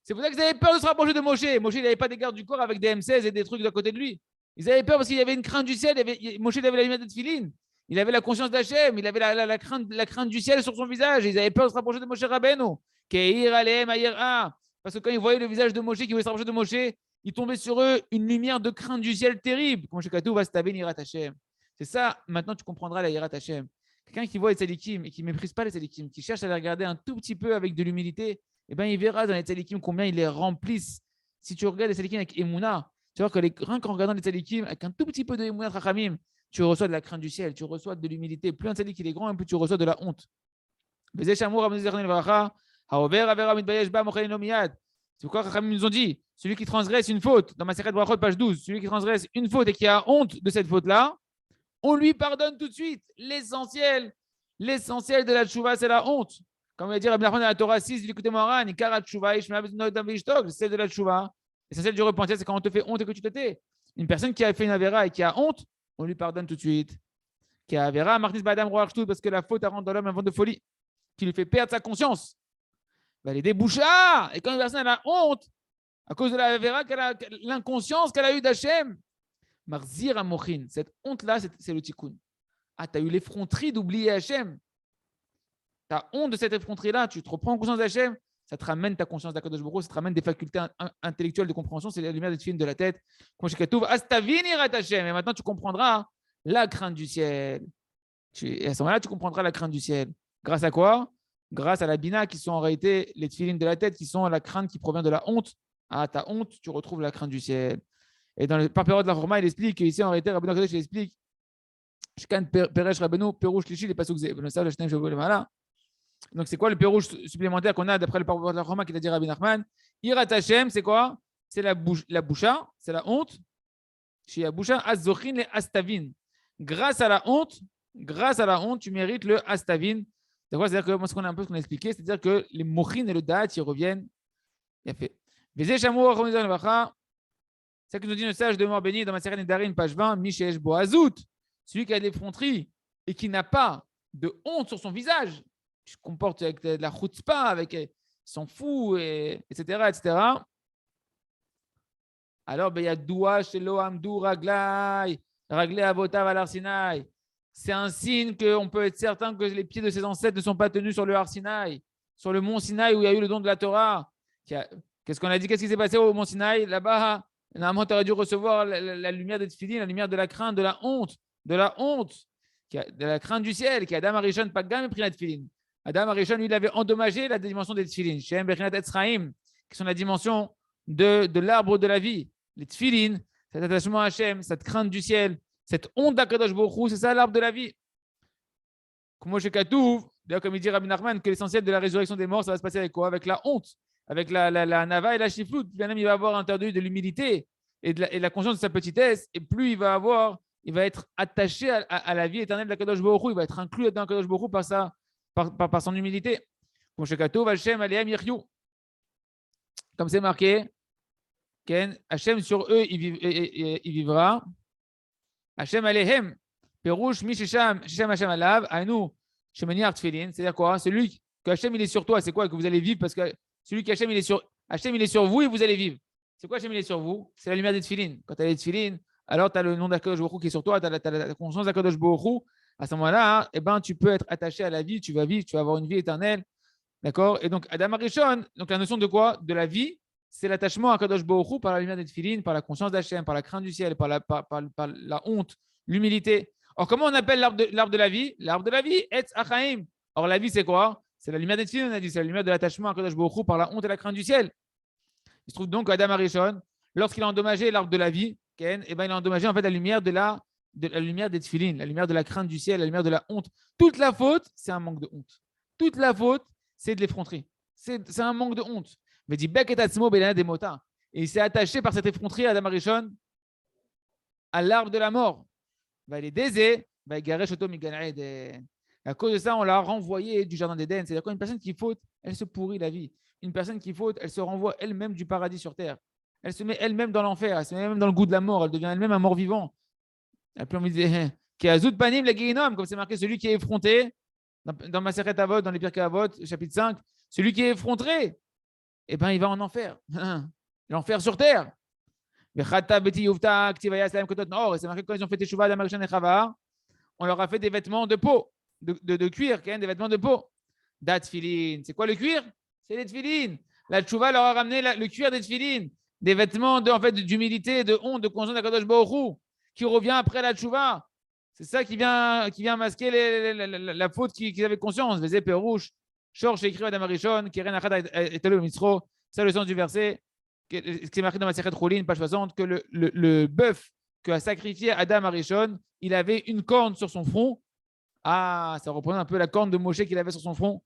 A: C'est pour ça qu'ils avaient peur de se rapprocher de Moshe. Moshe, il n'avait pas des gardes du corps avec des M16 et des trucs d'à côté de lui. Ils avaient peur parce qu'il y avait une crainte du ciel. Moshe, il avait la lumière des Tfilin. Il avait la conscience d'Hachem, il avait la crainte du ciel sur son visage. Ils avaient peur de se rapprocher de Moshe Rabbeinu. Parce que quand ils voyaient le visage de Moshe, qui voulait se rapprocher de Moshe, il tombait sur eux une lumière de crainte du ciel terrible. C'est ça, maintenant tu comprendras la Yirat Hashem. Quelqu'un qui voit les tzadikim et qui ne méprise pas les tzadikim, qui cherche à les regarder un tout petit peu avec de l'humilité, eh ben, il verra dans les tzadikim combien ils les remplissent. Si tu regardes les tzadikim avec Emouna, tu vois que rien qu'en regardant les tzadikim avec un tout petit peu de Emouna Chachamim, tu reçois de la crainte du ciel, tu reçois de l'humilité. Plus un tzadik il est grand, plus tu reçois de la honte. C'est pourquoi Chachamim nous ont dit, celui qui transgresse une faute, dans ma Masechet Brachot, page 12, celui qui transgresse une faute et qui a honte de cette faute-là, on lui pardonne tout de suite. L'essentiel de la tchouva, c'est la honte. Comme on va dire Rabbi Nachman dans la Torah 6, l'écoutez Moran, Ikarat tchouva, c'est de la tchouva. L'essentiel du repentir, c'est quand on te fait honte et que tu te tais. Une personne qui a fait une avéra et qui a honte, on lui pardonne tout de suite. Qui a avéra, Martis Badam Roachtout, parce que la faute a rendu dans l'homme un vent de folie, qui lui fait perdre sa conscience. Elle est déboucha. Et quand une personne a honte, à cause de la avéra, l'inconscience qu'elle a eue d'Hachem, Marzir Amochin, cette honte-là, c'est le tikkun. Ah, tu as eu l'effronterie d'oublier Hachem. Tu as honte de cette effronterie-là, tu te reprends en conscience d'Hachem, ça te ramène ta conscience d'Akadosh Baruch Hu, ça te ramène des facultés intellectuelles de compréhension, c'est la lumière des films de la tête. Et maintenant, tu comprendras la crainte du ciel. Et à ce moment-là, tu comprendras la crainte du ciel. Grâce à quoi? Grâce à la bina, qui sont en réalité les tefilines de la tête, qui sont la crainte qui provient de la honte. Ah, ta honte, tu retrouves la crainte du ciel. Et dans le Parpéro de la Forma, il explique, ici en réalité, Rabbeinu Kadosh, il explique, Shkan Peresh Rabbeinu, Perouche Lichi, les Pasuk Zé. Donc, c'est quoi le pérouche supplémentaire qu'on a d'après le Parpéro de la Forma qui t'a dit Rabbi Nachman? Irat Hashem, c'est quoi? C'est la boucha, c'est la honte. Chez la boucha, Azochin le Astavin. Grâce à la honte, tu mérites le Astavin. C'est-à-dire que moi, ce qu'on a un peu ce qu'on a expliqué, c'est-à-dire que les mochin et le da'at, ils reviennent. Il a fait. C'est ce que nous dit le sage de mort béni dans ma série Nedarim, page 20, Mishesh Boazout, celui qui a des effronteries et qui n'a pas de honte sur son visage, qui se comporte avec de la chutzpah, avec son fou, etc., etc. Alors, ben, il y a Doua Shelo Amdou Raglai, Raglai Avotav al Arsinaï. C'est un signe qu'on peut être certain que les pieds de ses ancêtres ne sont pas tenus sur le Har Sinaï, sur le mont Sinaï où il y a eu le don de la Torah. Qu'est-ce qu'on a dit? Qu'est-ce qui s'est passé au mont Sinaï? Là-bas, normalement, tu aurais dû recevoir la lumière des tefilines, la lumière de la crainte, de la honte, de la crainte du ciel, qui Adam Arishon, pas gamme pris la tefilin. Adam Arishon, lui, il avait endommagé la dimension des tefilines. Shem Bechinat Etzraim, qui sont la dimension de l'arbre de la vie. Les tefilines, cet attachement à Hachem, cette crainte du ciel, cette honte d'Akadosh Baruch Hu, c'est ça l'arbre de la vie. Comme chez Katouv, d'ailleurs, comme il dit Rabbi Nachman, que l'essentiel de la résurrection des morts, ça va se passer avec quoi? Avec la honte, avec la nava et la chiflout. Bien même, il va avoir interdit de l'humilité et de la conscience de sa petitesse, et plus il va être attaché à la vie éternelle d'Akadosh Baruch Hu, il va être inclus dans Akadosh Baruch Hu par son humilité. Comme chez Katouv, Hachem, Alehem, Yiryu. Comme c'est marqué, Hachem sur eux, il vivra. Hachem Alehem, Perouche, Mishisham, Hachem Alav, Ainu, Shemaniar Tfilin. C'est-à-dire quoi? Celui que Hachem il est sur toi, c'est quoi? Que vous allez vivre parce que celui que Hachem il est sur vous et vous allez vivre. C'est quoi Hachem il est sur vous? C'est la lumière des Tfilin. Quand tu as les Tfilin, alors tu as le nom d'Akadosh Baruch Hu qui est sur toi, tu as la conscience d'Akadosh Baruch Hu. À ce moment-là, tu peux être attaché à la vie, tu vas vivre, tu vas avoir une vie éternelle. D'accord? Et donc, Adam Arishon, donc la notion de quoi? De la vie, c'est l'attachement à Kadosh Baruch Hu par la lumière des tefilines, par la conscience d'Hachem, par la crainte du ciel, par la honte, l'humilité. Or, comment on appelle l'arbre de la vie? L'arbre de la vie, Etz Achaim. Or, la vie, c'est quoi? C'est la lumière des tefilines, on a dit, c'est la lumière de l'attachement à Kadosh Baruch Hu par la honte et la crainte du ciel. Il se trouve donc qu'Adam Arishon, lorsqu'il a endommagé l'arbre de la vie, il a endommagé en fait la lumière de la lumière des tefilines, la lumière de la crainte du ciel, la lumière de la honte. Toute la faute, c'est un manque de honte. Toute la faute, c'est de l'effronterie. C'est un manque de honte. Mais dit Bek et Atzmo Belana des Mota. Et il s'est attaché par cette effronterie à Adam Arishon à l'arbre de la mort. Il est désé, à cause de ça, on l'a renvoyé du jardin d'Éden. C'est-à-dire qu'une personne qui faute, elle se pourrit la vie. Une personne qui faute, elle se renvoie elle-même du paradis sur terre. Elle se met elle-même dans l'enfer, elle se met elle-même dans le goût de la mort, elle devient elle-même un mort-vivant. Elle peut envie de dire qui a Zout Panim la Guéhinom, comme c'est marqué, celui qui est effronté, dans Maseret Avot, dans les Pirkei Avot, chapitre 5, celui qui est effronté, il va en enfer. L'enfer sur terre. Et c'est marqué quand ils ont fait Teshuvah Adam Arishon et Chava, on leur a fait des vêtements de peau, de cuir, des vêtements de peau. Dat Tfilin. C'est quoi le cuir? C'est les Tfilin. La Teshuvah leur a ramené le cuir des Tfilin, des vêtements d'humilité, de honte, de conscience d'Akadosh Baruch Hu, qui revient après la Teshuvah. C'est ça qui vient masquer la faute qu'ils avaient conscience. Vezé Perouche, Shor chez écrit Adam Arishon, Keren Achad et Telo Mitzro. C'est le sens du verset. Ce qui est marqué dans ma Masechet Choulin, page 60, que le bœuf que a sacrifié Adam Arishon, il avait une corne sur son front. Ah, ça représente un peu la corne de Moshe qu'il avait sur son front.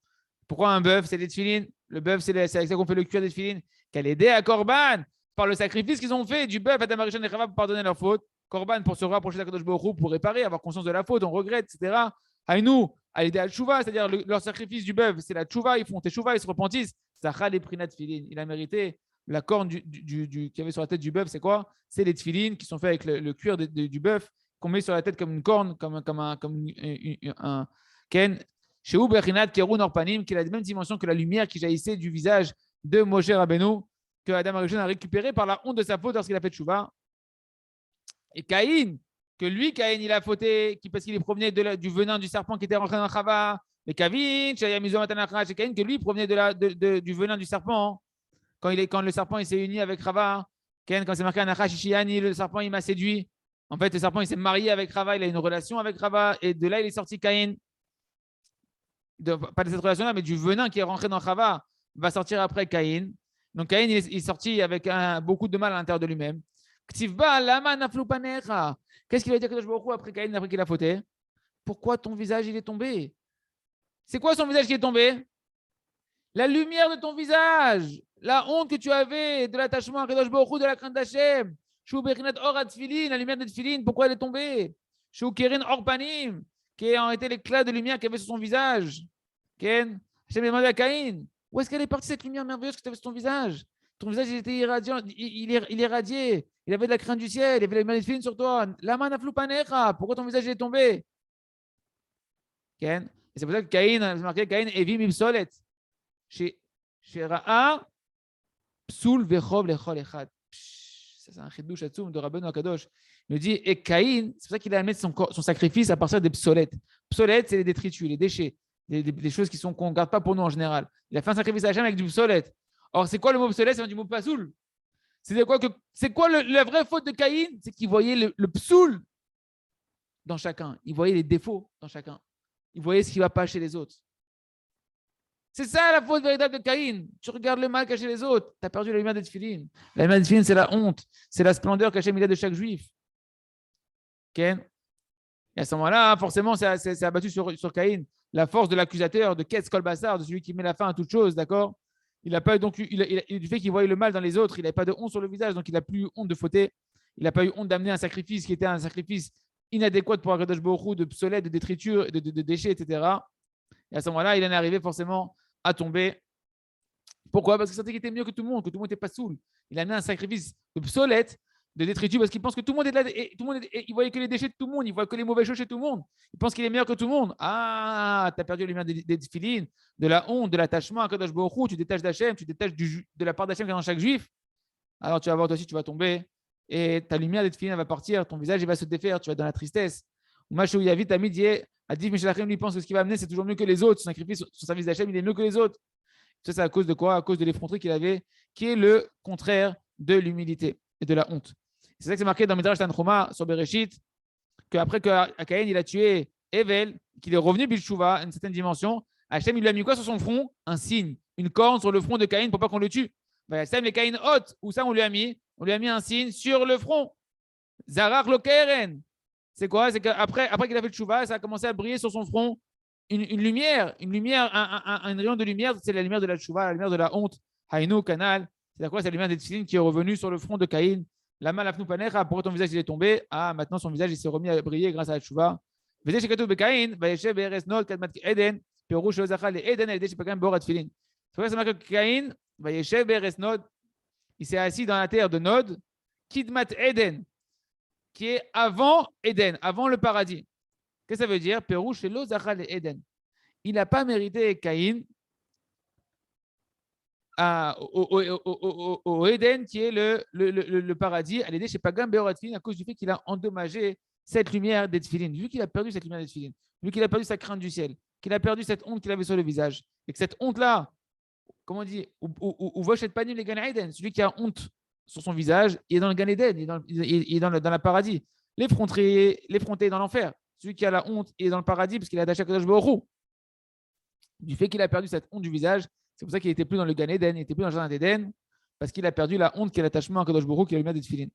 A: Pourquoi un bœuf? C'est les tefilines. Le bœuf, c'est avec ça qu'on fait le cuir des tefilines. Qu'elle aidait à Korban par le sacrifice qu'ils ont fait du bœuf. Adam Arishon et Chava pour pardonner leurs fautes. Korban pour se rapprocher d'Akadosh Baruch Hu, pour réparer, avoir conscience de la faute, on regrette, etc. Haïnou, à l'aider à Tchouva, c'est-à-dire leur sacrifice du bœuf, c'est la Tchouva, ils font Tchouva, ils se repentissent. Zachal et Prinat Tfilin. Il a mérité la corne qu'il y avait sur la tête du bœuf, c'est quoi? C'est les tfilines qui sont faits avec le cuir du bœuf, qu'on met sur la tête comme une corne, comme un ken. Chez Uberinat Kerun Orpanim, qui a la même dimension que la lumière qui jaillissait du visage de Moshe Rabbeinu, que Adam Arishon a récupéré par la honte de sa faute lorsqu'il a fait Tchouva. Et Caïn, Caïn, il a fauté parce qu'il est promené du venin du serpent qui était rentré dans Chava. Mais Kavin, c'est Caïn que lui provenait du venin du serpent. Quand le serpent il s'est uni avec Chava, quand c'est marqué Anachash Ishiani, le serpent il m'a séduit. En fait, le serpent il s'est marié avec Chava, il a une relation avec Chava, et de là il est sorti Caïn. Pas de cette relation-là, mais du venin qui est rentré dans Chava va sortir après Caïn. Donc Caïn il est sorti avec beaucoup de mal à l'intérieur de lui-même. Qu'est-ce qu'il a dit à Kadosh Baruch Hu après Caïn, après qu'il a fauté? Pourquoi ton visage il est tombé? C'est quoi son visage qui est tombé? La lumière de ton visage, la honte que tu avais de l'attachement à Kadosh Baruch Hu, de la crainte d'Hachem. La lumière de Tfilin, pourquoi elle est tombée? Kerin Orpanim, qui a été l'éclat de lumière qu'il y avait sur son visage. Ken, Hachem demandé à Caïn, où est-ce qu'elle est partie cette lumière merveilleuse que tu avais sur ton visage? Ton visage il était irradiant, il irradiait. Il avait de la crainte du ciel, il avait la lumière de Tfilin sur toi. Lama naflu panecha, pourquoi ton visage est tombé? Ken, et c'est pour ça que Caïn, c'est marqué Caïn evim ibsolet. Chez Ra'a, psoul vechov lechol echad. c'est un chidouch atzoum de Rabbeinu Akadosh. Il nous dit, et Caïn, c'est pour ça qu'il a amené son sacrifice à partir des psolettes. Psolettes, c'est les détritus, les déchets, des choses qu'on ne garde pas pour nous en général. Il a fait un sacrifice à Hachem avec du psolette. Or, c'est quoi le mot psolette? C'est du mot pasoul. C'est quoi la vraie faute de Caïn? C'est qu'il voyait le psoul dans chacun. Il voyait les défauts dans chacun. Il voyait ce qui ne va pas chez les autres. C'est ça la faute véritable de Caïn. Tu regardes le mal caché les autres. Tu as perdu la lumière des tefilines. La lumière des tefilines, c'est la honte. C'est la splendeur qu'Hachem il a de chaque juif. Okay? Et à ce moment-là, forcément, c'est abattu sur Caïn. La force de l'accusateur, de Ketz Kol Bassar, de celui qui met la fin à toute chose, d'accord? Il n'a pas donc du fait qu'il voyait le mal dans les autres, il n'avait pas de honte sur le visage, donc il n'a plus eu honte de fauter. Il n'a pas eu honte d'amener un sacrifice qui était un sacrifice inadéquat pour Akadosh Baruch Hu, de psolètes, de détriture, de déchets, etc. Et à ce moment-là, il en est arrivé forcément à tomber. Pourquoi? Parce qu'il sentait qu'il était mieux que tout le monde n'était pas saoul. Il a amené un sacrifice de psolètes, de détritus, parce qu'il pense que tout le monde est là, et tout le monde il voyait que les déchets de tout le monde, il voit que les mauvaises choses chez tout le monde. Il pense qu'il est meilleur que tout le monde. Ah, tu as perdu la lumière des tefilines, de la honte, de l'attachement à Kadosh Baruch Hu, tu détaches d'Hachem, tu détaches de la part d'Hachem qui est dans chaque juif. Alors tu vas voir, toi aussi, tu vas tomber, et ta lumière des tefilines va partir, ton visage il va se défaire, tu vas être dans la tristesse. Mashou Yavit Amid Adif Mishalachim lui pense que ce qu'il va amener, c'est toujours mieux que les autres. Son sacrifice, son service d'Hachem, il est mieux que les autres. Ça, c'est à cause de quoi? À cause de l'effronterie qu'il avait, qui est le contraire de l'humilité et de la honte. C'est ça que c'est marqué dans Midrash Tanchuma sur Bereshit, qu'après que Caïn il a tué Evel, qu'il est revenu Bilchouva à une certaine dimension, Hachem il lui a mis quoi sur son front? Un signe, une corne sur le front de Caïn pour pas qu'on le tue. Hachem les Caïn hôte, où ça on lui a mis un signe sur le front. Zarach lo Keren. C'est quoi? C'est qu'après qu'il a fait le Chouva, ça a commencé à briller sur son front une lumière, un rayon de lumière, c'est la lumière de la Chouva, la lumière de la honte. Haïnou, Canal, c'est quoi? C'est la lumière des tefilines qui est revenue sur le front de Caïn. La mal afnou panecha, pourquoi ton visage il est tombé? Ah, maintenant son visage il s'est remis à briller grâce à la Chouva. Vedé chez Katou Bekaïn, Vayeshe Beres Nod, Kadmat Eden, Perouche Ozachal et Eden, Vedé chez Pekam Borat Tefilin. C'est vrai, c'est marqué que Caïn, Vayeshe Beres Nod, il s'est assis dans la terre de Nod, Kidmat Eden, qui est avant Eden, avant le paradis. Qu'est-ce que ça veut dire? Perouche chez Ozachal et Eden. Il n'a pas mérité Caïn au Eden, qui est le paradis, à l'aider chez Pagam Beorat Tefilin, à cause du fait qu'il a endommagé cette lumière des Tefilin. Vu qu'il a perdu cette lumière des Tefilin, vu qu'il a perdu sa crainte du ciel, qu'il a perdu cette honte qu'il avait sur le visage, et que cette honte-là, comment on dit, ou Voshet Panim les Gan Eden, celui qui a honte sur son visage, il est dans le Gan Eden, il est dans le paradis. L'effronté dans l'enfer. Celui qui a la honte est dans le paradis parce qu'il est attaché à Kadosh Baruch Hu. Du fait qu'il a perdu cette honte du visage, c'est pour ça qu'il n'était plus dans le Gan Eden, il n'était plus dans le jardin d'Éden, parce qu'il a perdu la honte qui est l'attachement à Kadosh Baruch Hu, qui est le lumière des Tefilin.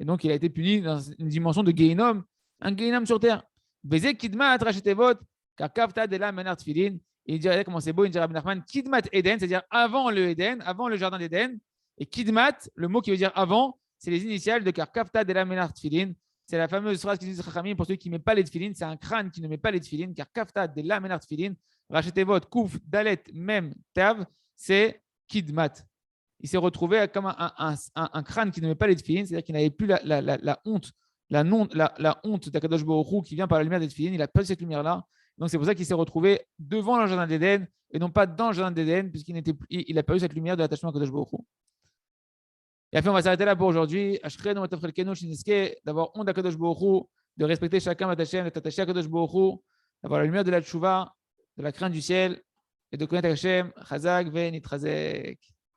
A: Et donc, il a été puni dans une dimension de Gehinom, un Gehinom sur terre. Vezé Kidmat Rachetevot, car Kavta de la Menar Tefilin. Il dirait comment c'est beau, il dirait Rabbi Nachman, Kidmat Eden, c'est-à-dire avant le Eden, avant le jardin d'Éden. Et Kidmat, le mot qui veut dire avant, c'est les initiales de car Kavta de la Menar Tefilin. C'est la fameuse phrase qui dit Chachamim pour celui qui ne met pas les tefilines. C'est un crâne qui ne met pas les tefilines, car Kafta de la Menar Tefilin, Rachetevot, Kouf, Dalet, Mem, Tav, c'est Kidmat. Il s'est retrouvé comme un crâne qui ne met pas les tefilines, c'est-à-dire qu'il n'avait plus la honte, la honte d'Akadosh Baruch Hu qui vient par la lumière des tefilines. Il a perdu cette lumière-là. Donc c'est pour ça qu'il s'est retrouvé devant le jardin d'Éden et non pas dans le jardin d'Éden, puisqu'il a perdu cette lumière de l'attachement à Akadosh Baruch Hu. Et après, on va s'arrêter là pour aujourd'hui. D'avoir honte d'Akadosh Baruch Hu, de respecter chacun Matachem, d'être attaché à Akadosh Baruch Hu, d'avoir la lumière de la Tchouva, de la crainte du ciel, et de connaître Hashem, Chazak ve Nitrazek.